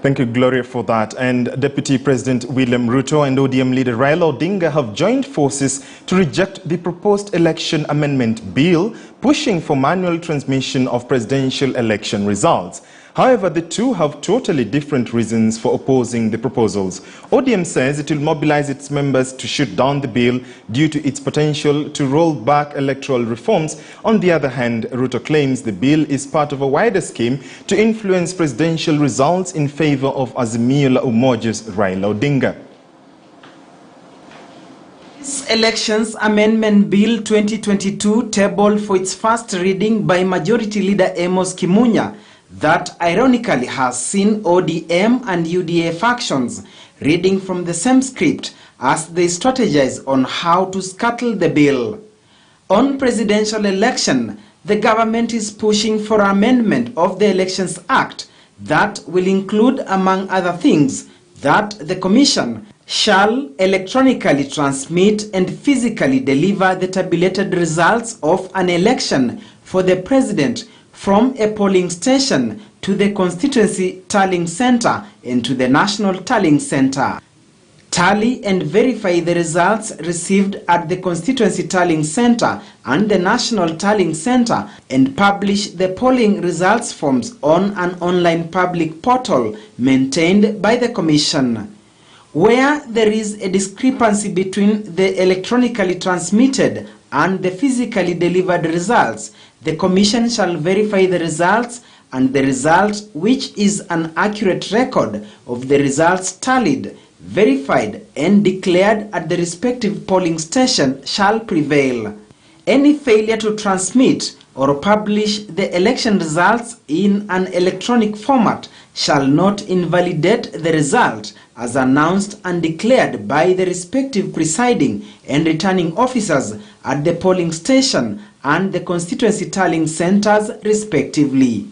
Thank you, Gloria, for that. And Deputy President William Ruto and ODM leader Raila Odinga have joined forces to reject the proposed election amendment bill, pushing for manual transmission of presidential election results. However, the two have totally different reasons for opposing the proposals. ODM says it will mobilize its members to shoot down the bill due to its potential to roll back electoral reforms. On the other hand, Ruto claims the bill is part of a wider scheme to influence presidential results in favor of Azimio la Umoja's Raila Odinga. This Elections Amendment Bill 2022 tabled for its first reading by Majority Leader Amos Kimunya, that ironically has seen ODM and UDA factions reading from the same script as they strategize on how to scuttle the bill. On presidential election, the government is pushing for amendment of the Elections Act that will include, among other things, that the Commission shall electronically transmit and physically deliver the tabulated results of an election for the president from a polling station to the constituency tallying center and to the national tallying center. Tally and verify the results received at the constituency tallying center and the national tallying center and publish the polling results forms on an online public portal maintained by the Commission. Where there is a discrepancy between the electronically transmitted and the physically delivered results, the Commission shall verify the results, and the result, which is an accurate record of the results tallied, verified, and declared at the respective polling station, shall prevail. Any failure to transmit or publish the election results in an electronic format shall not invalidate the result as announced and declared by the respective presiding and returning officers at the polling station and the constituency tallying centers respectively.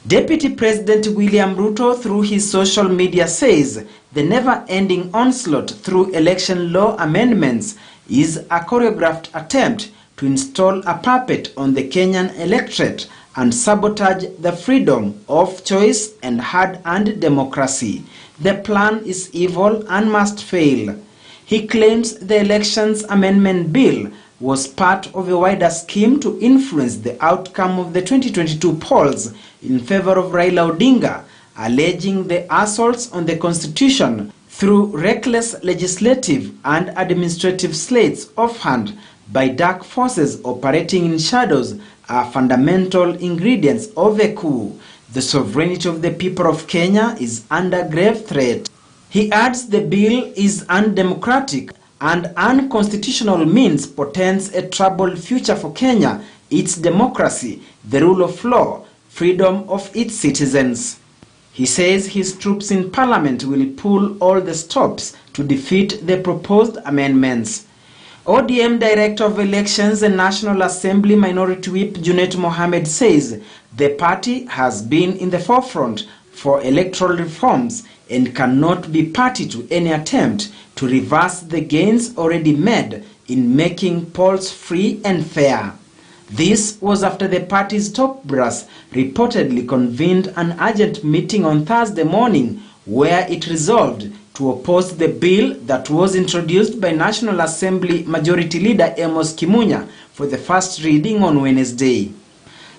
Deputy President William Ruto, through his social media, says the never-ending onslaught through election law amendments is a choreographed attempt to install a puppet on the Kenyan electorate and sabotage the freedom of choice and hard-earned democracy. The plan is evil and must fail. He claims the Elections Amendment Bill was part of a wider scheme to influence the outcome of the 2022 polls in favor of Raila Odinga, alleging the assaults on the Constitution through reckless legislative and administrative sleights of hand by dark forces operating in shadows are fundamental ingredients of a coup. The sovereignty of the people of Kenya is under grave threat. He adds the bill is undemocratic and unconstitutional means portends a troubled future for Kenya, its democracy, the rule of law, freedom of its citizens. He says his troops in parliament will pull all the stops to defeat the proposed amendments. ODM Director of Elections and National Assembly Minority Whip Junet Mohammed says the party has been in the forefront for electoral reforms and cannot be party to any attempt to reverse the gains already made in making polls free and fair. This was after the party's top brass reportedly convened an urgent meeting on Thursday morning where it resolved to oppose the bill that was introduced by National Assembly Majority Leader Amos Kimunya for the first reading on Wednesday.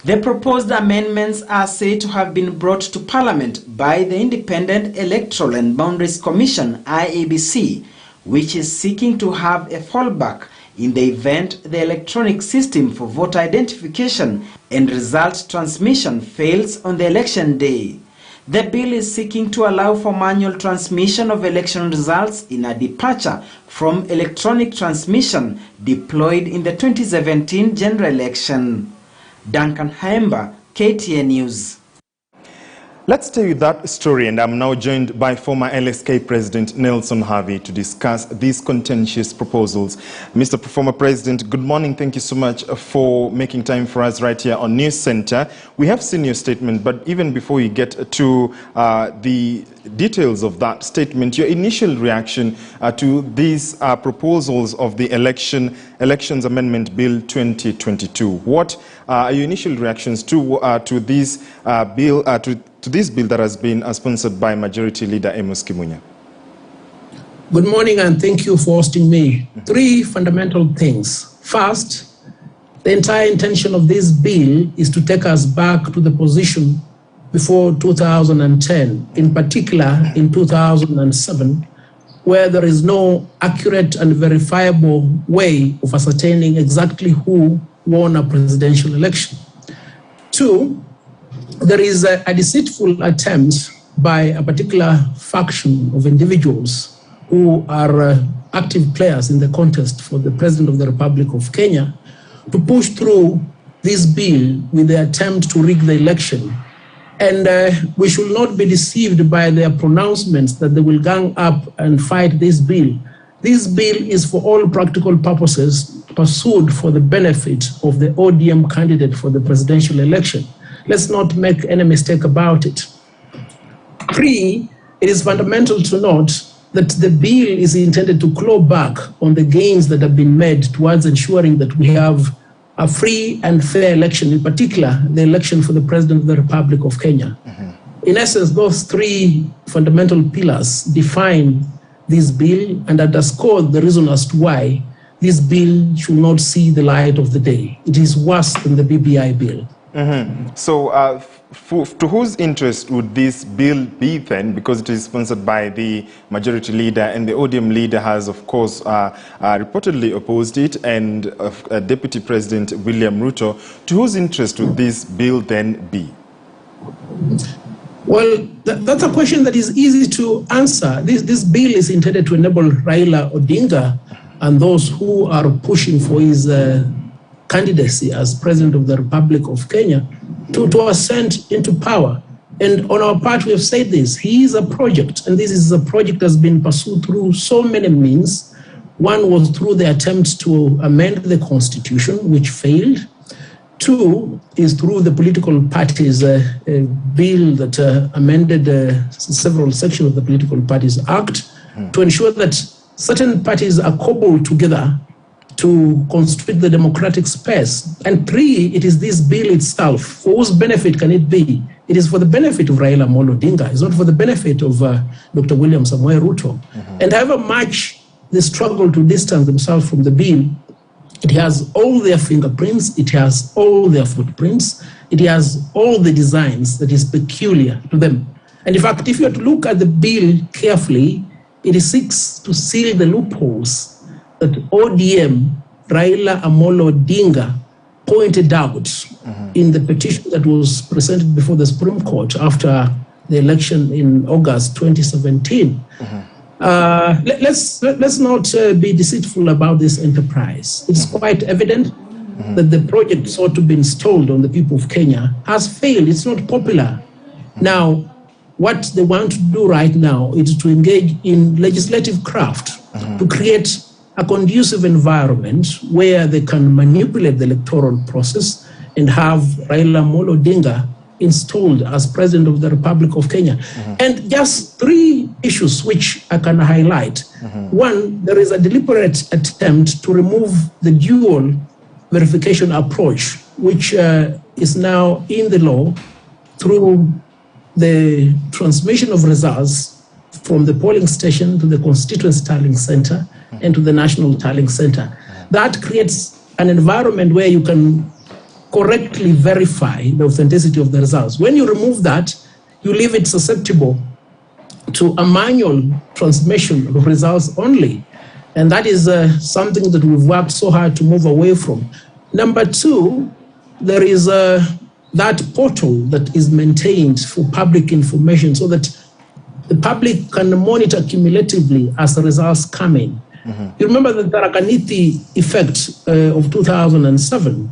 The proposed amendments are said to have been brought to Parliament by the Independent Electoral and Boundaries Commission (IEBC), which is seeking to have a fallback in the event the electronic system for voter identification and result transmission fails on the election day. The bill is seeking to allow for manual transmission of election results in a departure from electronic transmission deployed in the 2017 general election. Duncan Haemba, KTN News. Let's tell you that story, and I'm now joined by former LSK President Nelson Havi to discuss these contentious proposals. Mr. Former President, good morning. Thank you so much for making time for us right here on News Center. We have seen your statement, but even before you get to the details of that statement, your initial reaction to these proposals of the Elections Amendment Bill 2022. What are your initial reactions to this bill, to to this bill that has been sponsored by Majority Leader Amos Kimunya? Good morning and thank you for hosting me. Three fundamental things. First, the entire intention of this bill is to take us back to the position before 2010, in particular in 2007, where there is no accurate and verifiable way of ascertaining exactly who won a presidential election. Two, there is a deceitful attempt by a particular faction of individuals who are active players in the contest for the President of the Republic of Kenya to push through this bill with the attempt to rig the election. And we should not be deceived by their pronouncements that they will gang up and fight this bill. This bill is for all practical purposes pursued for the benefit of the ODM candidate for the presidential election. Let's not make any mistake about it. Three, it is fundamental to note that the bill is intended to claw back on the gains that have been made towards ensuring that we have a free and fair election, in particular, the election for the President of the Republic of Kenya. In essence, those three fundamental pillars define this bill and underscore the reason as to why this bill should not see the light of the day. It is worse than the BBI bill. So, to whose interest would this bill be then, because it is sponsored by the Majority Leader and the ODM leader has, of course, reportedly opposed it, and Deputy President William Ruto. To whose interest would this bill then be? Well, that's a question that is easy to answer. This bill is intended to enable Raila Odinga and those who are pushing for his candidacy as President of the Republic of Kenya to ascend into power. And on our part, we have said this. He is a project, and this is a project that's been pursued through so many means. One was through the attempt to amend the Constitution, which failed. Two is through the political parties bill that amended several sections of the Political Parties Act to ensure that certain parties are cobbled together to constrict the democratic space. And three, it is this bill itself. For whose benefit can it be? It is for the benefit of Raila Amolo Odinga. It's not for the benefit of Dr. William Samoei Ruto. And however much they struggle to distance themselves from the bill, it has all their fingerprints, it has all their footprints, it has all the designs that is peculiar to them. And in fact, if you have to look at the bill carefully, it seeks to seal the loopholes that ODM, Raila Amolo Odinga, pointed out in the petition that was presented before the Supreme Court after the election in August 2017. Let's not be deceitful about this enterprise. It's quite evident that the project sought to be installed on the people of Kenya has failed. It's not popular. Now, what they want to do right now is to engage in legislative craft to create a conducive environment where they can manipulate the electoral process and have Raila Amolo Odinga installed as President of the Republic of Kenya. And just three issues which I can highlight. One, there is a deliberate attempt to remove the dual verification approach, which is now in the law through the transmission of results from the polling station to the constituency tallying center and to the national tallying center. That creates an environment where you can correctly verify the authenticity of the results. When you remove that, you leave it susceptible to a manual transmission of results only. And that is something that we've worked so hard to move away from. Number two, there is that portal that is maintained for public information so that the public can monitor cumulatively as the results come in. You remember the Tarakaniti effect of 2007,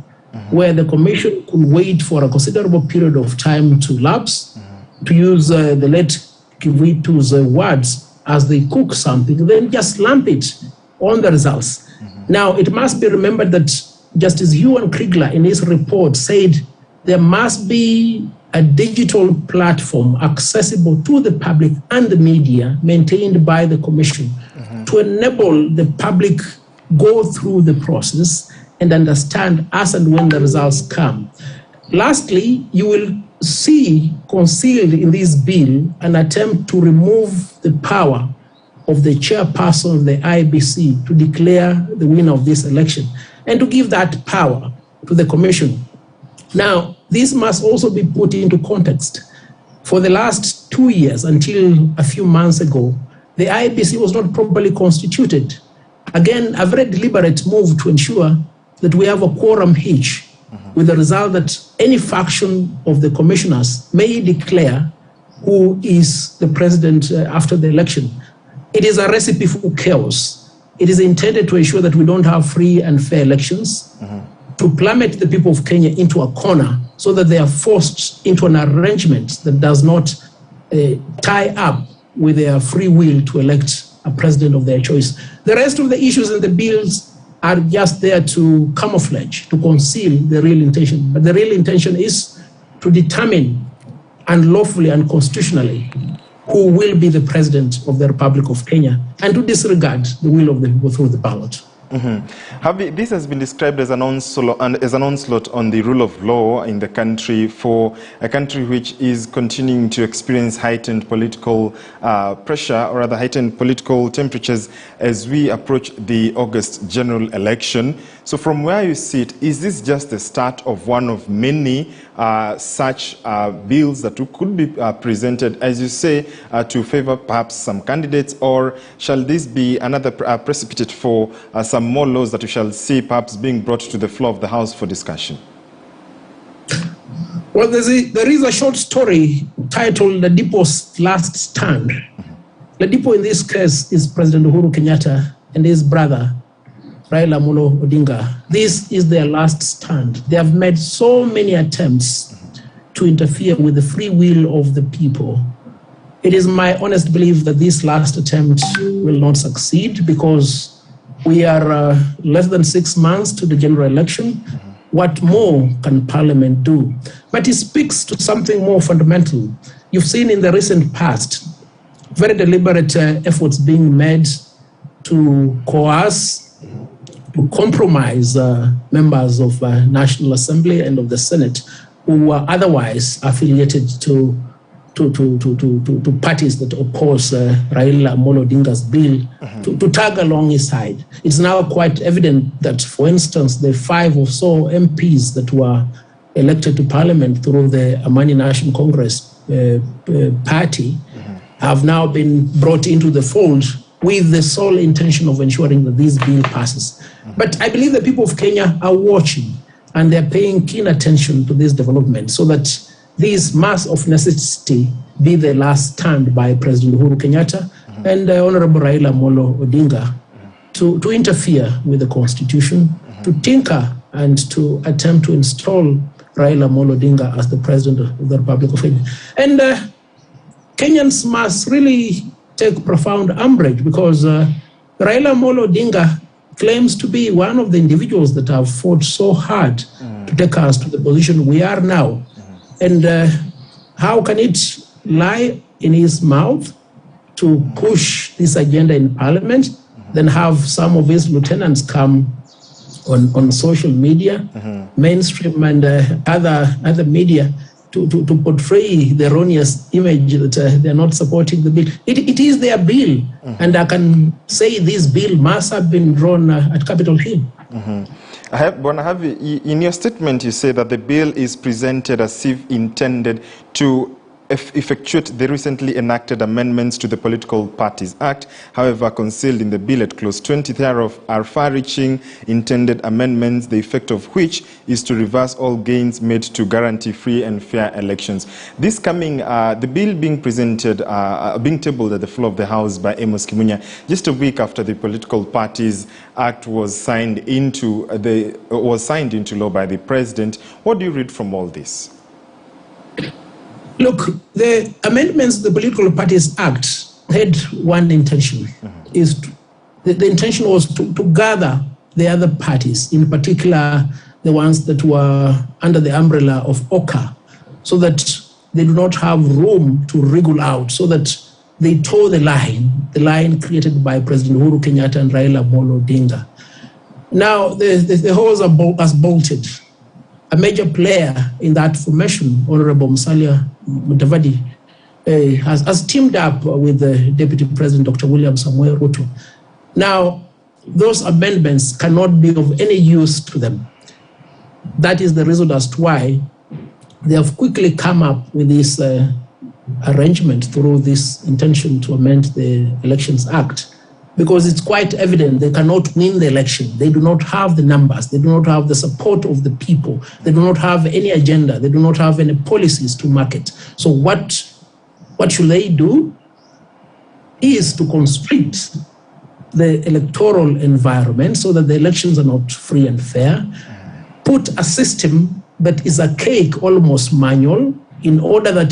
where the commission could wait for a considerable period of time to lapse, to use the late Kivitu's words, as they cook something, then just lump it on the results. Now, it must be remembered that Justice Ewan Kriegler in his report said there must be a digital platform accessible to the public and the media maintained by the commission to enable the public go through the process and understand as and when the results come. Lastly, you will see concealed in this bill an attempt to remove the power of the chairperson of the IEBC to declare the winner of this election and to give that power to the commission. Now, this must also be put into context. For the last 2 years, until a few months ago, the IEBC was not properly constituted. Again, a very deliberate move to ensure that we have a quorum hitch, with the result that any faction of the commissioners may declare who is the president after the election. It is a recipe for chaos. It is intended to ensure that we don't have free and fair elections, to plummet the people of Kenya into a corner so that they are forced into an arrangement that does not tie up with their free will to elect a president of their choice. The rest of the issues in the bills are just there to camouflage, to conceal the real intention. But the real intention is to determine unlawfully and constitutionally who will be the president of the Republic of Kenya and to disregard the will of the people through the ballot. Havi, this has been described as an onslaught on the rule of law in the country, for a country which is continuing to experience heightened political pressure, or rather heightened political temperatures as we approach the August general election. So from where you sit, is this just the start of one of many such bills that could be presented, as you say, to favor perhaps some candidates, or shall this be another precipitate for some more laws that we shall see perhaps being brought to the floor of the House for discussion? Well, there is a short story titled Ladipo's Last Stand. Ladipo in this case is President Uhuru Kenyatta and his brother, Raila Odinga. This is their last stand. They have made so many attempts to interfere with the free will of the people. It is my honest belief that this last attempt will not succeed, because we are less than 6 months to the general election. What more can Parliament do? But it speaks to something more fundamental. You've seen in the recent past very deliberate efforts being made to coerce, to compromise members of National Assembly and of the Senate who were otherwise affiliated to parties that oppose Raila Odinga's bill, to tag along his side. It's now quite evident that, for instance, the 5 or so MPs that were elected to Parliament through the Amani National Congress party have now been brought into the fold with the sole intention of ensuring that this bill passes. But I believe the people of Kenya are watching, and they're paying keen attention to this development, so that this must of necessity be the last stand by President Uhuru Kenyatta and Honorable Raila Odinga to interfere with the Constitution, to tinker and to attempt to install Raila Odinga as the President of the Republic of Kenya. And Kenyans must really take profound umbrage, because Raila Odinga claims to be one of the individuals that have fought so hard to take us to the position we are now. And how can it lie in his mouth to push this agenda in Parliament, then have some of his lieutenants come on social media, mainstream and other media, to portray the erroneous image that they're not supporting the bill? It is their bill, and I can say this bill must have been drawn at Capitol Hill. Bwana Havi, in your statement you say that the bill is presented as if intended to effectuate the recently enacted amendments to the Political Parties Act. However, concealed in the bill at clause 20 thereof are far-reaching intended amendments, the effect of which is to reverse all gains made to guarantee free and fair elections. This coming, the bill being presented, being tabled at the floor of the House by Amos Kimunya, just a week after the Political Parties Act was signed into law by the President. What do you read from all this? Look, the amendments to the Political Parties Act had one intention. The intention was to gather the other parties, in particular the ones that were under the umbrella of OCA, so that they do not have room to wriggle out, so that they toe the line created by President Uhuru Kenyatta and Raila Odinga. Now, the holes are bolted. a major player in that formation, Honorable Musalia Mudavadi, has teamed up with the Deputy President, Dr. William Samuel Ruto. Now, those amendments cannot be of any use to them. That is the reason as to why they have quickly come up with this arrangement through this intention to amend the Elections Act, because it's quite evident they cannot win the election. They do not have the numbers. They do not have the support of the people. They do not have any agenda. They do not have any policies to market. So what should they do is to constrict the electoral environment so that the elections are not free and fair, put a system that is archaic, almost manual, in order that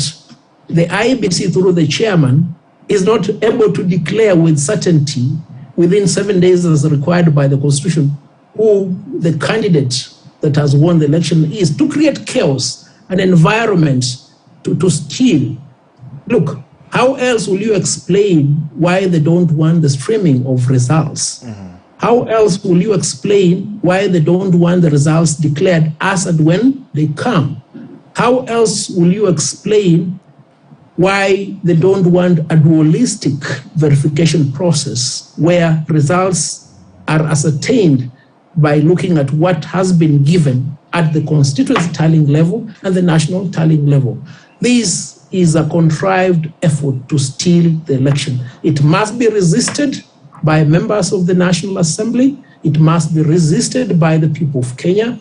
the IEBC, through the chairman, is not able to declare with certainty within 7 days as required by the Constitution who the candidate that has won the election is, to create chaos, an environment to steal. Look, how else will you explain why they don't want the streaming of results? How else will you explain why they don't want the results declared as and when they come? How else will you explain why they don't want a dualistic verification process where results are ascertained by looking at what has been given at the constituency tallying level and the national tallying level? This is a contrived effort to steal the election. It must be resisted by members of the National Assembly. It must be resisted by the people of Kenya.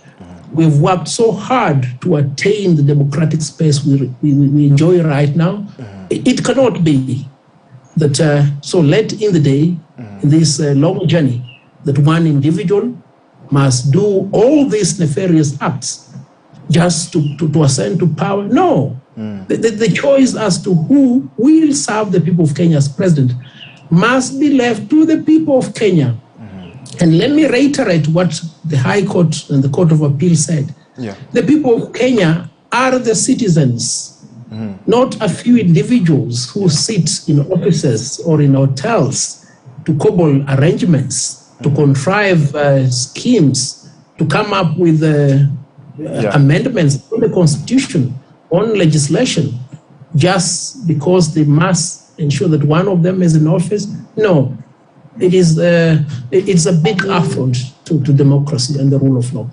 We've worked so hard to attain the democratic space we enjoy right now. It cannot be that so late in the day, in this long journey, that one individual must do all these nefarious acts just to ascend to power. No. The choice as to who will serve the people of Kenya as president must be left to the people of Kenya. And let me reiterate what the High Court and the Court of Appeal said. The people of Kenya are the citizens, not a few individuals who sit in offices or in hotels to cobble arrangements, to contrive schemes, to come up with amendments to the Constitution on legislation just because they must ensure that one of them is in office. No, it's a big affront to democracy and the rule of law.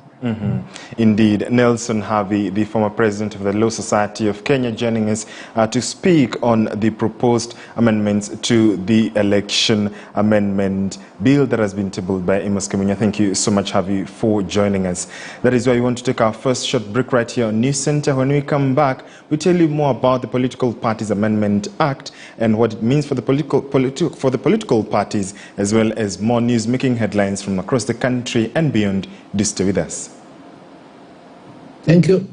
Indeed. Nelson Havi, the former president of the Law Society of Kenya, joining us to speak on the proposed amendments to the election amendment bill that has been tabled by Amos Kimunya. Thank you so much, Havi, for joining us. That is why we want to take our first short break right here on News Center. When we come back, we tell you more about the Political Parties Amendment Act and what it means for the political parties, as well as more news making headlines from across the country and beyond. Do stay with us. Thank you.